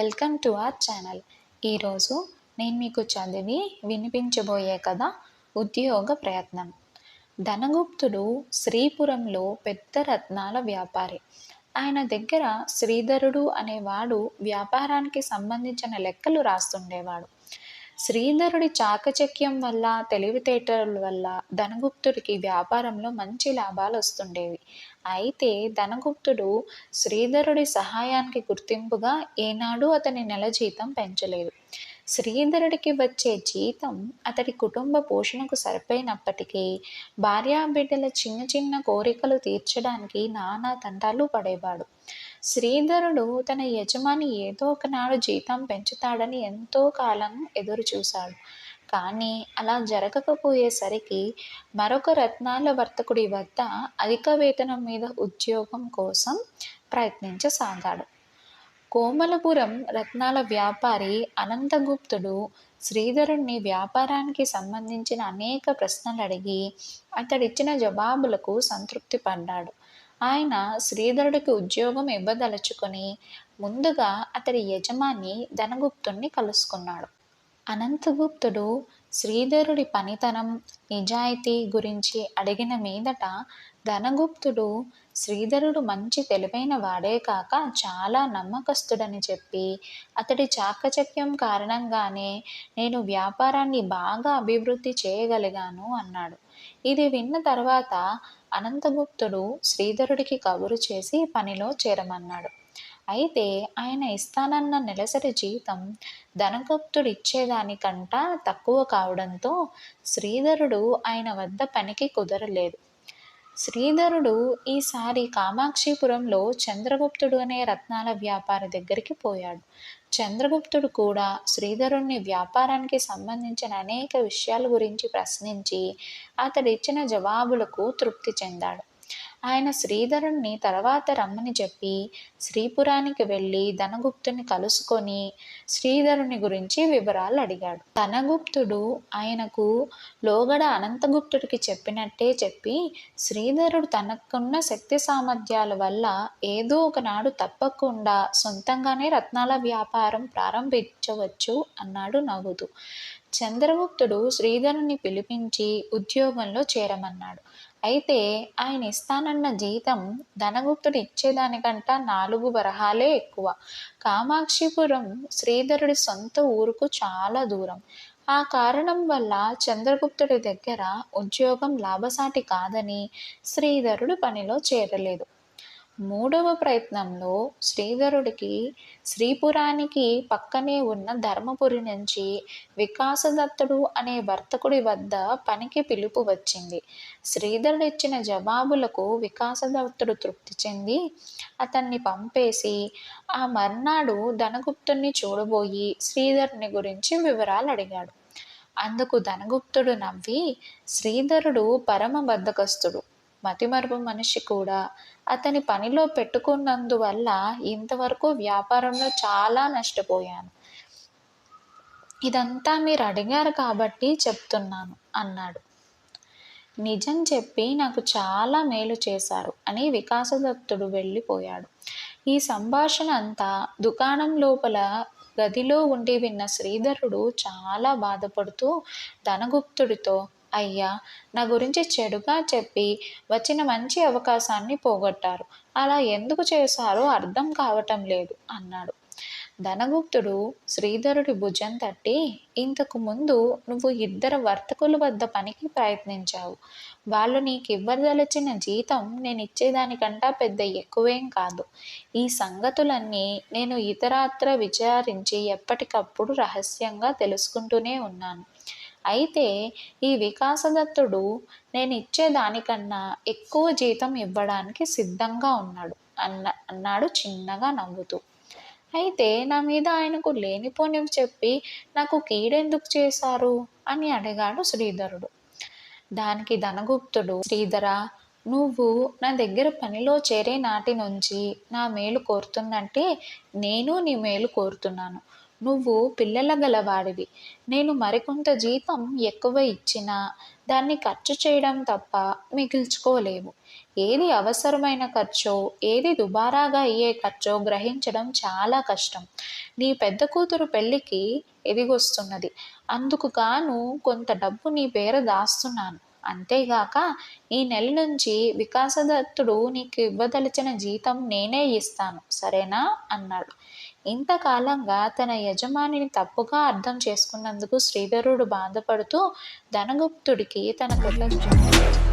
Welcome to our channel. ఈరోజు నేను మీకు చదివి వినిపించబోయే కథ ఉద్యోగ ప్రయత్నం. ధనగుప్తుడు శ్రీపురంలో పెద్ద రత్నాల వ్యాపారి. ఆయన దగ్గర శ్రీధరుడు అనేవాడు వ్యాపారానికి సంబంధించిన లెక్కలు రాస్తుండేవాడు. శ్రీధరుడి చాకచక్యం వల్ల, తెలివితేటల వల్ల ధనగుప్తుడికి వ్యాపారంలో మంచి లాభాలు వస్తుండేవి. అయితే ధనగుప్తుడు శ్రీధరుడి సహాయానికి గుర్తింపుగా ఏనాడు అతని నెల జీతం పెంచలేదు. శ్రీధరుడికి వచ్చే జీతం అతడి కుటుంబ పోషణకు సరిపోయినప్పటికీ భార్యాబిడ్డల చిన్న చిన్న కోరికలు తీర్చడానికి నానా తంటాలు పడేవాడు. శ్రీధరుడు తన యజమాని ఏదో ఒకనాడు జీతం పెంచుతాడని ఎంతో కాలం ఎదురు చూశాడు. కానీ అలా జరగకపోయేసరికి మరొక రత్నాల వర్తకుడి వద్ద అధిక వేతనం మీద ఉద్యోగం కోసం ప్రయత్నించసాగాడు. కోమలపురం రత్నాల వ్యాపారి అనంతగుప్తుడు శ్రీధరుణ్ణి వ్యాపారానికి సంబంధించిన అనేక ప్రశ్నలు అడిగి అతడిచ్చిన జవాబులకు సంతృప్తి పడ్డాడు. ఆయన శ్రీధరుడికి ఉద్యోగం ఇవ్వదలుచుకొని ముందుగా అతడి యజమాని ధనగుప్తుణ్ణి కలుసుకున్నాడు. అనంతగుప్తుడు శ్రీధరుడి పనితనం, నిజాయితీ గురించి అడిగిన మీదట ధనగుప్తుడు శ్రీధరుడు మంచి తెలివైన వాడే కాక చాలా నమ్మకస్తుడని చెప్పి అతడి చాకచక్యం కారణంగానే నేను వ్యాపారాన్ని బాగా అభివృద్ధి చేయగలిగాను అన్నాడు. ఇది విన్న తర్వాత అనంతగుప్తుడు శ్రీధరుడికి కబురు చేసి పనిలో చేరమన్నాడు. అయితే ఆయన ఇస్తానన్న నెలసరి జీతం ధనగుప్తుడిచ్చేదానికంట తక్కువ కావడంతో శ్రీధరుడు ఆయన వద్ద పనికి కుదరలేదు. శ్రీధరుడు ఈసారి కామాక్షిపురంలో చంద్రగుప్తుడు అనే రత్నాల వ్యాపారి దగ్గరికి పోయాడు. చంద్రగుప్తుడు కూడా శ్రీధరుణ్ణి వ్యాపారానికి సంబంధించిన అనేక విషయాల గురించి ప్రశ్నించి అతడిచ్చిన జవాబులకు తృప్తి చెందాడు. ఆయన శ్రీధరుణ్ణి తర్వాత రమ్మని చెప్పి శ్రీపురానికి వెళ్ళి ధనగుప్తుని కలుసుకొని శ్రీధరుని గురించి వివరాలు అడిగాడు. ధనగుప్తుడు ఆయనకు లోగడ అనంతగుప్తుడికి చెప్పినట్టే చెప్పి శ్రీధరుడు తనకున్న శక్తి సామర్థ్యాల వల్ల ఏదో ఒకనాడు తప్పకుండా సొంతంగానే రత్నాల వ్యాపారం ప్రారంభించవచ్చు అన్నాడు నవ్వుతూ. చంద్రగుప్తుడు శ్రీధరుని పిలిపించి ఉద్యోగంలో చేరమన్నాడు. అయితే ఆయన ఇస్తానన్న జీతం ధనగుప్తుడు ఇచ్చేదానికంట 4 వరహాలే ఎక్కువ. కామాక్షిపురం శ్రీధరుడి సొంత ఊరుకు చాలా దూరం. ఆ కారణం వల్ల చంద్రగుప్తుడి దగ్గర ఉద్యోగం లాభసాటి కాదని శ్రీధరుడు పనిలో చేరలేదు. 3వ ప్రయత్నంలో శ్రీధరుడికి శ్రీపురానికి పక్కనే ఉన్న ధర్మపురి నుంచి వికాసదత్తుడు అనే వర్తకుడి వద్ద పనికి పిలుపు వచ్చింది. శ్రీధరుడు ఇచ్చిన జవాబులకు వికాసదత్తుడు తృప్తి చెంది అతన్ని పంపేసి ఆ మర్నాడు ధనగుప్తుణ్ణి చూడబోయి శ్రీధరుని గురించి వివరాలు అడిగాడు. అందుకు ధనగుప్తుడు నవ్వి, శ్రీధరుడు పరమ బద్ధకస్తుడు, మతిమరుపు మనిషి కూడా. అతని పనిలో పెట్టుకున్నందువల్ల ఇంతవరకు వ్యాపారంలో చాలా నష్టపోయాను. ఇదంతా మీరు అడిగారు కాబట్టి చెప్తున్నాను అన్నాడు. నిజం చెప్పి నాకు చాలా మేలు చేశారు అని వికాసదత్తుడు వెళ్ళిపోయాడు. ఈ సంభాషణ అంతా దుకాణం లోపల గదిలో ఉండి విన్న శ్రీధరుడు చాలా బాధపడుతూ ధనగుప్తుడితో, అయ్యా, నా గురించి చెడుగా చెప్పి వచ్చిన మంచి అవకాశాన్ని పోగొట్టారు. అలా ఎందుకు చేశారో అర్థం కావటం లేదు అన్నాడు. ధనగుప్తుడు శ్రీధరుడి భుజం తట్టి, ఇంతకు ముందు నువ్వు 2 వర్తకుల వద్ద పనికి ప్రయత్నించావు. వాళ్ళు నీకివ్వదలచిన జీతం నేను ఇచ్చేదానికంటా పెద్ద ఎక్కువేం కాదు. ఈ సంగతులన్నీ నేను ఇతరత్ర విచారించి ఎప్పటికప్పుడు రహస్యంగా తెలుసుకుంటూనే ఉన్నాను. అయితే ఈ వికాసదత్తుడు నేను ఇచ్చేదానికన్నా ఎక్కువ జీతం ఇవ్వడానికి సిద్ధంగా ఉన్నాడు అన్నాడు చిన్నగా నవ్వుతూ. అయితే నా మీద ఆయనకు లేనిపోనివి చెప్పి నాకు కీడెందుకు చేశారు అని అడిగాడు శ్రీధరుడు. దానికి ధనగుప్తుడు, శ్రీధరా, నువ్వు నా దగ్గర పనిలో చేరే నాటి నుంచి నా మేలు కోరుతున్నట్టే నేను నీ మేలు కోరుతున్నాను. నువ్వు పిల్లల గలవాడివి. నేను మరికొంత జీతం ఎక్కువ ఇచ్చినా దాన్ని ఖర్చు చేయడం తప్ప మిగిల్చుకోలేవు. ఏది అవసరమైన ఖర్చో, ఏది దుబారాగా అయ్యే ఖర్చో గ్రహించడం చాలా కష్టం. నీ పెద్ద కూతురు పెళ్ళికి ఎదిగొస్తున్నది. అందుకు గాను కొంత డబ్బు నీ పేర దాస్తున్నాను. అంతేగాక ఈ నెల నుంచి వికాసదత్తుడు నీకు ఇవ్వదలచిన జీతం నేనే ఇస్తాను, సరేనా అన్నాడు. ఇంతకాలంగా తన యజమానిని తప్పుగా అర్థం చేసుకున్నందుకు శ్రీధరుడు బాధపడుతూ ధనగుప్తుడికి తన కృతజ్ఞతలు